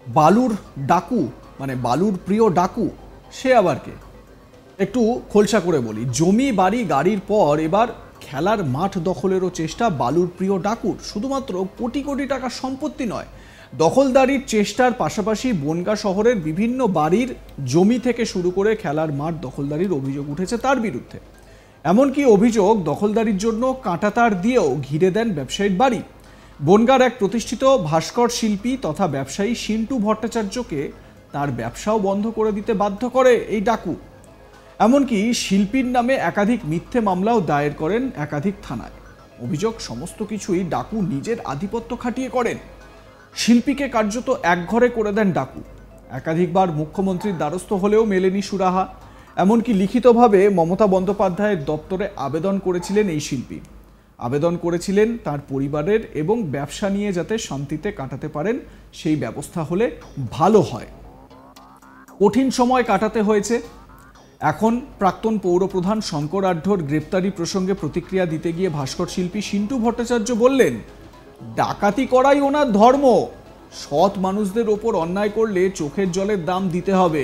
বালুর ডাকু, মানে বালুর প্রিয় ডাকু, সে আবার কে? একটু খোলসা করে বলি। জমি বাড়ি গাড়ির পর এবার খেলার মাঠ দখলেরও চেষ্টা বালুর প্রিয় ডাকুর। শুধুমাত্র কোটি কোটি টাকার সম্পত্তি নয়, দখলদারির চেষ্টার পাশাপাশি বনগাঁ শহরের বিভিন্ন বাড়ির জমি থেকে শুরু করে খেলার মাঠ দখলদারির অভিযোগ উঠেছে তার বিরুদ্ধে। এমনকি অভিযোগ, দখলদারির জন্য কাঁটাতার দিয়েও ঘিরে দেন ব্যবসায়ীর বাড়ি। বনগাঁর এক প্রতিষ্ঠিত ভাস্কর শিল্পী তথা ব্যবসায়ী সিন্টু ভট্টাচার্যকে তার ব্যবসাও বন্ধ করে দিতে বাধ্য করে এই ডাকু। এমনকি শিল্পীর নামে একাধিক মিথ্যে মামলাও দায়ের করেন একাধিক থানায়। অভিযোগ, সমস্ত কিছুই ডাকু নিজের আধিপত্য খাটিয়ে করেন। শিল্পীকে কার্যত একঘরে করে দেন ডাকু। একাধিকবার মুখ্যমন্ত্রীর দ্বারস্থ হলেও মেলেনি সুরাহা। এমনকি লিখিতভাবে মমতা বন্দ্যোপাধ্যায়ের দপ্তরে আবেদন করেছিলেন এই শিল্পী। আবেদন করেছিলেন তার পরিবারের এবং ব্যবসা নিয়ে যাতে শান্তিতে কাটাতে পারেন সেই ব্যবস্থা হলে ভালো হয়। কঠিন সময় কাটাতে হয়েছে। এখন প্রাক্তন পৌরপ্রধান শঙ্কর আঢ্যর গ্রেপ্তারি প্রসঙ্গে প্রতিক্রিয়া দিতে গিয়ে ভাস্কর শিল্পী সিন্টু ভট্টাচার্য বললেন, ডাকাতি করাই ওনার ধর্ম। সৎ মানুষদের ওপর অন্যায় করলে চোখের জলের দাম দিতে হবে।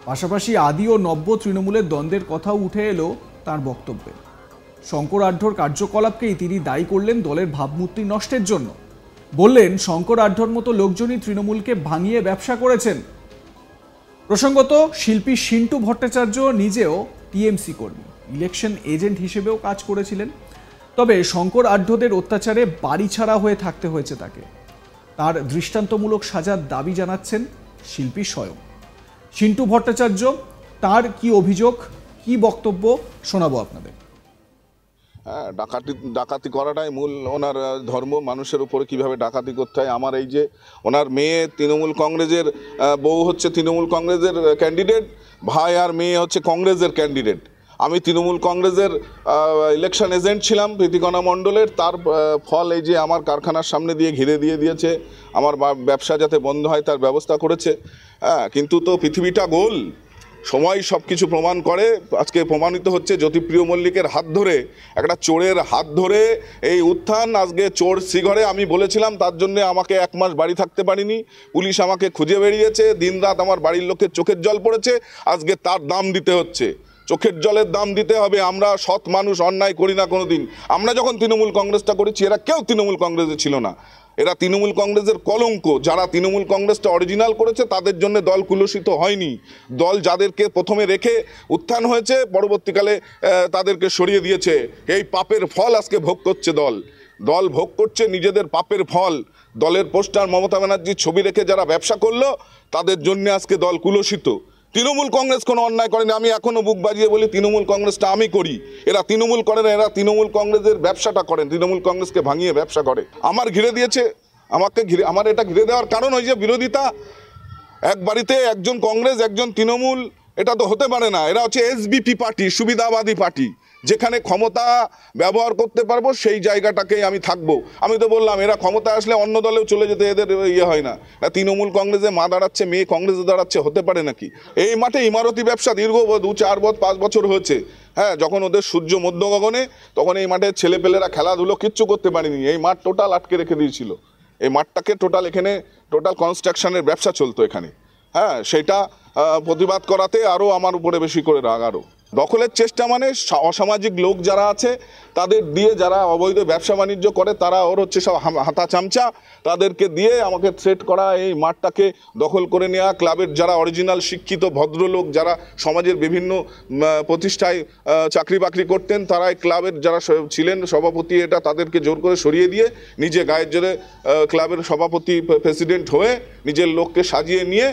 পাশাপাশি আদি ও নব্য তৃণমূলের দ্বন্দ্বের কথাও উঠে এলো তার বক্তব্যে। শঙ্কর আঢ্যর কার্যকলাপকেই তিনি দায়ী করলেন দলের ভাবমূর্তি নষ্টের জন্য। বললেন, শঙ্কর আঢ্যর মতো লোকজনই তৃণমূলকে ভাঙিয়ে ব্যবসা করেছেন। প্রসঙ্গত, শিল্পী সিন্টু ভট্টাচার্য নিজেও টিএমসি কর্মী, ইলেকশন এজেন্ট হিসেবেও কাজ করেছিলেন। তবে শঙ্কর আঢ্যদের অত্যাচারে বাড়ি ছাড়া হয়ে থাকতে হয়েছে তাকে। তার দৃষ্টান্তমূলক সাজার দাবি জানাচ্ছেন শিল্পী স্বয়ং। সিন্টু ভট্টাচার্য, তার কি অভিযোগ, কি বক্তব্য শোনাবো আপনাদের। ডাকাতি করাটাই মূল ওনার ধর্ম। মানুষের উপরে কিভাবে ডাকাতি করতে হয়। আমার এই যে ওনার মেয়ে তৃণমূল কংগ্রেসের, বউ হচ্ছে তৃণমূল কংগ্রেসের ক্যান্ডিডেট, ভাই আর মেয়ে হচ্ছে কংগ্রেসের ক্যান্ডিডেট। আমি তৃণমূল কংগ্রেসের ইলেকশন এজেন্ট ছিলাম প্রীতিকণা মণ্ডলের। তার ফল এই যে আমার কারখানার সামনে দিয়ে ঘিরে দিয়েছে, আমার ব্যবসা যাতে বন্ধ হয় তার ব্যবস্থা করেছে। কিন্তু তো পৃথিবীটা গোল, সময় সব কিছু প্রমাণ করে। আজকে প্রমাণিত হচ্ছে জ্যোতিপ্রিয় মল্লিকের হাত ধরে, একটা চোরের হাত ধরে এই উত্থান। আজকে চোর শ্রীঘরে, আমি বলেছিলাম তার জন্য আমাকে 1 মাস বাড়ি থাকতে পারিনি, পুলিশ আমাকে খুঁজে বেরিয়েছে, দিনরাত আমার বাড়ির লোকের চোখের জল পড়েছে। আজকে তার দাম দিতে হচ্ছে, চোখের জলের দাম দিতে হবে। আমরা সৎ মানুষ, অন্যায় করি না কোনো দিন। আমরা যখন তৃণমূল কংগ্রেসটা করেছি, এরা কেউ তৃণমূল কংগ্রেসে ছিল না। এরা তৃণমূল কংগ্রেসের কলঙ্ক। যারা তৃণমূল কংগ্রেসটা অরিজিনাল করেছে তাদের জন্য দল কুলসিত হয়নি। দল যাদেরকে প্রথমে রেখে উত্থান হয়েছে, পরবর্তীকালে তাদেরকে সরিয়ে দিয়েছে। এই পাপের ফল আজকে ভোগ করছে দল ভোগ করছে নিজেদের পাপের ফল। দলের পোস্টার মমতা ব্যানার্জির ছবি রেখে যারা ব্যবসা করলো, তাদের জন্য আজকে দল কুলসিত। তৃণমূল কংগ্রেস কোনো অন্যায় করেনি। আমি এখনও বুক বাজিয়ে বলি, তৃণমূল কংগ্রেসটা আমি করি, এরা তৃণমূল করে না। এরা তৃণমূল কংগ্রেসের ব্যবসাটা করেন, তৃণমূল কংগ্রেসকে ভাঙিয়ে ব্যবসা করে। আমার ঘিরে দিয়েছে, আমার এটা ঘিরে দেওয়ার কারণ ওই যে বিরোধিতা। এক বাড়িতে একজন কংগ্রেস, একজন তৃণমূল, এটা তো হতে পারে না। এরা হচ্ছে এসবিপি পার্টি, সুবিধাবাদী পার্টি। যেখানে ক্ষমতা ব্যবহার করতে পারবো সেই জায়গাটাকেই আমি থাকবো। আমি তো বললাম, এরা ক্ষমতা আসলে অন্য দলেও চলে যেতে এদের হয় না। তৃণমূল কংগ্রেসে মা দাঁড়াচ্ছে, মেয়ে কংগ্রেসে দাঁড়াচ্ছে, হতে পারে নাকি? এই মাঠে ইমারতি ব্যবসা দীর্ঘ 2-4-5 বছর হয়েছে। যখন ওদের সূর্য মধ্য গগনে, তখন এই মাঠে ছেলেপেলেরা খেলাধুলো কিচ্ছু করতে পারেনি। এই মাঠ টোটাল আটকে রেখে দিয়েছিল। এই মাঠটাকে এখানে টোটাল কনস্ট্রাকশনের ব্যবসা চলতো এখানে। সেটা প্রতিবাদ করাতে আরও আমার উপরে বেশি করে রাগ। আরও দখলের চেষ্টা মানে অসামাজিক লোক যারা আছে তাদের দিয়ে, যারা অবৈধ ব্যবসা বাণিজ্য করে, তারা ওর হচ্ছে সব হাতা চামচা, তাদেরকে দিয়ে আমাকে থ্রেট করা, এই মাঠটাকে দখল করে নেওয়া। ক্লাবের যারা অরিজিনাল শিক্ষিত ভদ্রলোক, যারা সমাজের বিভিন্ন প্রতিষ্ঠায় চাকরি বাকরি করতেন, তারা এই ক্লাবের যারা ছিলেন সভাপতি, এটা তাদেরকে জোর করে সরিয়ে দিয়ে নিজে গায়ের জোরে ক্লাবের সভাপতি প্রেসিডেন্ট হয়ে নিজের লোককে সাজিয়ে নিয়ে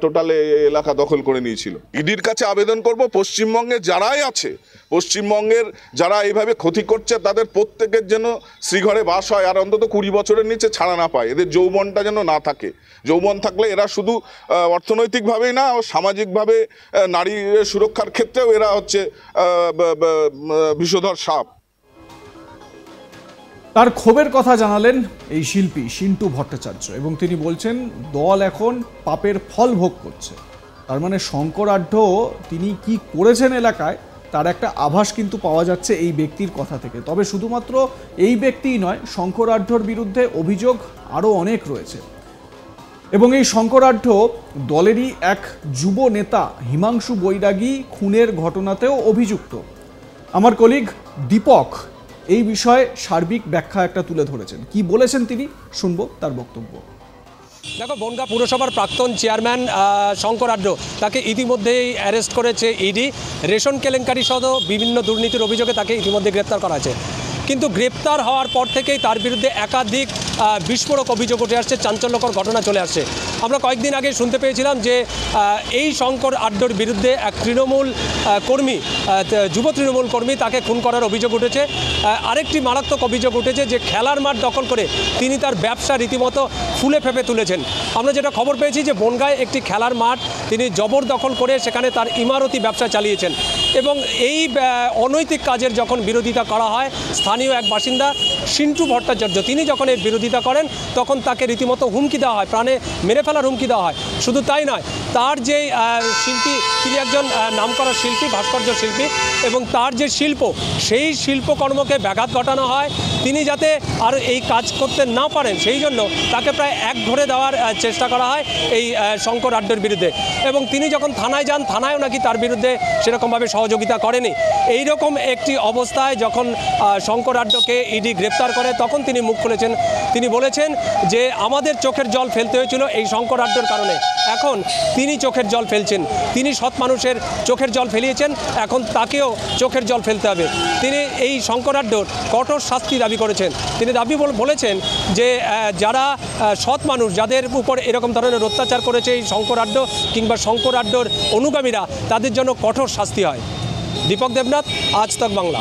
টোটাল এলাকা দখল করে নিয়েছিল। ইডির কাছে আবেদন করব, পশ্চিমবঙ্গে যারাই আছে, পশ্চিমবঙ্গের যারা এইভাবে ক্ষতি করছে, তাদের প্রত্যেকের যেন শ্রীঘরে বাস হয়, আর অন্তত 20 বছরের নিচে ছাড়া না পায়। এদের যৌবনটা যেন না থাকে। যৌবন থাকলে এরা শুধু অর্থনৈতিকভাবেই না, সামাজিকভাবে নারী সুরক্ষার ক্ষেত্রেও এরা হচ্ছে বিষধর সাপ। তার ক্ষোভের কথা জানালেন এই শিল্পী সিন্টু ভট্টাচার্য, এবং তিনি বলছেন দল এখন পাপের ফল ভোগ করছে। তার মানে শঙ্কর আঢ্য তিনি কি করেছেন এলাকায়, তার একটা আভাস কিন্তু পাওয়া যাচ্ছে এই ব্যক্তির কথা থেকে। তবে শুধুমাত্র এই ব্যক্তিই নয়, শঙ্কর আঢ্যর বিরুদ্ধে অভিযোগ আরও অনেক রয়েছে। এবং এই শঙ্করাঢ্য দলেরই এক যুব নেতা হিমাংশু বৈরাগী খুনের ঘটনাতেও অভিযুক্ত। আমার কলিগ দীপক এই বিষয়ে সার্বিক ব্যাখ্যা একটা তুলে ধরেছেন। কি বলেছেন তিনি, শুনবো তার বক্তব্য। দেখো, বনগাঁ পুরসভার প্রাক্তন চেয়ারম্যান শঙ্করাঢ্য, তাকে ইতিমধ্যেই অ্যারেস্ট করেছে ইডি। রেশন কেলেঙ্কারি সহ বিভিন্ন দুর্নীতির অভিযোগে তাকে ইতিমধ্যে গ্রেপ্তার করা হয়েছে। কিন্তু গ্রেপ্তার হওয়ার পর থেকেই তার বিরুদ্ধে একাধিক বিস্ফোরক অভিযোগ উঠে আসছে, চাঞ্চল্যকর ঘটনা চলে আসছে। আমরা কয়েকদিন আগে শুনতে পেয়েছিলাম যে এই শঙ্করাঢ্যর বিরুদ্ধে এক তৃণমূল কর্মী, যুব তৃণমূল কর্মী, তাকে খুন করার অভিযোগ উঠেছে। আরেকটি মারাত্মক অভিযোগ উঠেছে যে খেলার মাঠ দখল করে তিনি তার ব্যবসা রীতিমতো ফুলে ফেপে তুলেছেন। আমরা যেটা খবর পেয়েছি যে বনগাঁয় একটি খেলার মাঠ তিনি জবরদখল করে সেখানে তার ইমারতি ব্যবসা চালিয়েছেন এবং এই অনৈতিক কাজের যখন বিরোধিতা করা হয়, স্থানীয় এক বাসিন্দা সিন্টু ভট্টাচার্য তিনি যখন এর বিরোধিতা করেন তখন তাকে রীতিমতো হুমকি দেওয়া হয়, প্রাণে মেরে ফেলার হুমকি দেওয়া হয়। শুধু তাই নয়, তার যে শিল্পী, তিনি একজন নামকরা শিল্পী, ভাস্কর্য শিল্পী, এবং তার যে শিল্প, সেই শিল্পকর্মকে ব্যাঘাত ঘটানো হয়। তিনি যাতে আর এই কাজ করতে না পারেন সেই জন্য তাকে প্রায় একঘরে দেওয়ার চেষ্টা করা হয় এই শঙ্করাঢ্যর বিরুদ্ধে। এবং তিনি যখন থানায় যান, থানায়ও নাকি তার বিরুদ্ধে সেরকমভাবে সহযোগিতা করেনি। এইরকম একটি অবস্থায় যখন শঙ্করাঢ্যকে ইডি গ্রেপ্তার করে তখন তিনি মুখ খুলেছেন। তিনি বলেছেন যে আমাদের চোখের জল ফেলতে হয়েছিল এই শঙ্করাঢ্যর কারণে, এখন তিনি চোখের জল ফেলছেন। তিনি সৎ মানুষের চোখের জল ফেলিয়েছেন, এখন তাকেও চোখের জল ফেলতে হবে। তিনি এই শঙ্করাঢ্যর কঠোর শাস্তি দাবি করেছেন। তিনি বলেছেন যে যারা সৎ মানুষ, যাদের উপর এরকম ধরনের অত্যাচার করেছে এই শঙ্করাঢ্য কিংবা শঙ্করাঢ্যর অনুগামীরা, তাদের জন্য কঠোর শাস্তি হয়। দীপক দেবনাথ, আজ তক বাংলা।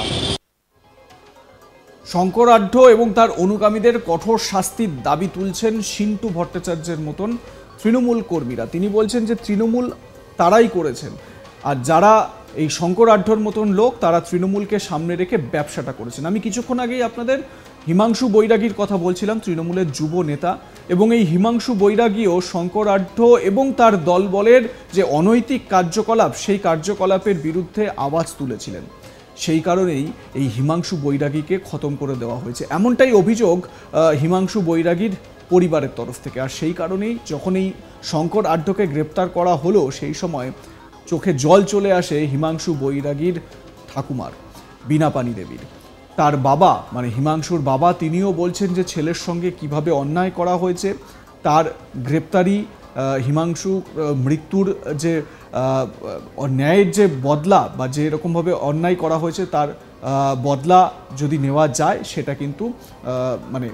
শঙ্করাঢ্য এবং তার অনুগামীদের কঠোর শাস্তির দাবি তুলছেন সিন্টু ভট্টাচার্যের মতন তৃণমূল কর্মীরা। তিনি বলছেন যে তৃণমূল তারাই করেছেন, আর যারা এই শঙ্করাঢ্যর মতন লোক তারা তৃণমূলকে সামনে রেখে ব্যবসাটা করেছেন। আমি কিছুক্ষণ আগেই আপনাদের হিমাংশু বৈরাগীর কথা বলছিলাম, তৃণমূলের যুব নেতা, এবং এই হিমাংশু বৈরাগীও শঙ্করাঢ্য এবং তার দলবলের যে অনৈতিক কার্যকলাপ, সেই কার্যকলাপের বিরুদ্ধে আওয়াজ তুলেছিলেন। সেই কারণেই এই হিমাংশু বৈরাগীকে খতম করে দেওয়া হয়েছে, এমনটাই অভিযোগ হিমাংশু বৈরাগীর পরিবারের তরফ থেকে। আর সেই কারণেই যখন এই শঙ্করাঢ্যকে গ্রেপ্তার করা হলো, সেই সময় চোখে জল চলে আসে হিমাংশু বৈরাগীর ঠাকুমার, বীণাপানি দেবীর। তার বাবা, মানে হিমাংশুর বাবা, তিনিও বলছেন যে ছেলের সঙ্গে কিভাবে অন্যায় করা হয়েছে। তার গ্রেপ্তারি, হিমাংশু মৃত্যুর যে ন্যায়ের যে বদলা, বা যে এরকমভাবে অন্যায় করা হয়েছে তার বদলা যদি নেওয়া যায়, সেটা কিন্তু মানে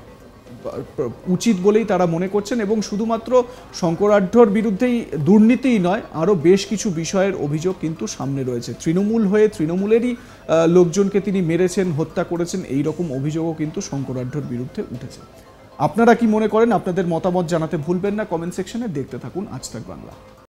উচিত বলেই তারা মনে করছেন। এবং শুধুমাত্র শঙ্করাঢ্যর বিরুদ্ধেই দুর্নীতিই নয়, আরও বেশ কিছু বিষয়ের অভিযোগ কিন্তু সামনে রয়েছে। তৃণমূল হয়ে তৃণমূলেরই লোকজনকে তিনি মেরেছেন, হত্যা করেছেন, এই রকম অভিযোগও কিন্তু শঙ্করাঢ্যর বিরুদ্ধে উঠেছে। আপনারা কি মনে করেন? আপনাদের মতামত জানাতে ভুলবেন না কমেন্ট সেকশনে। দেখতে থাকুন আজ তাক বাংলা।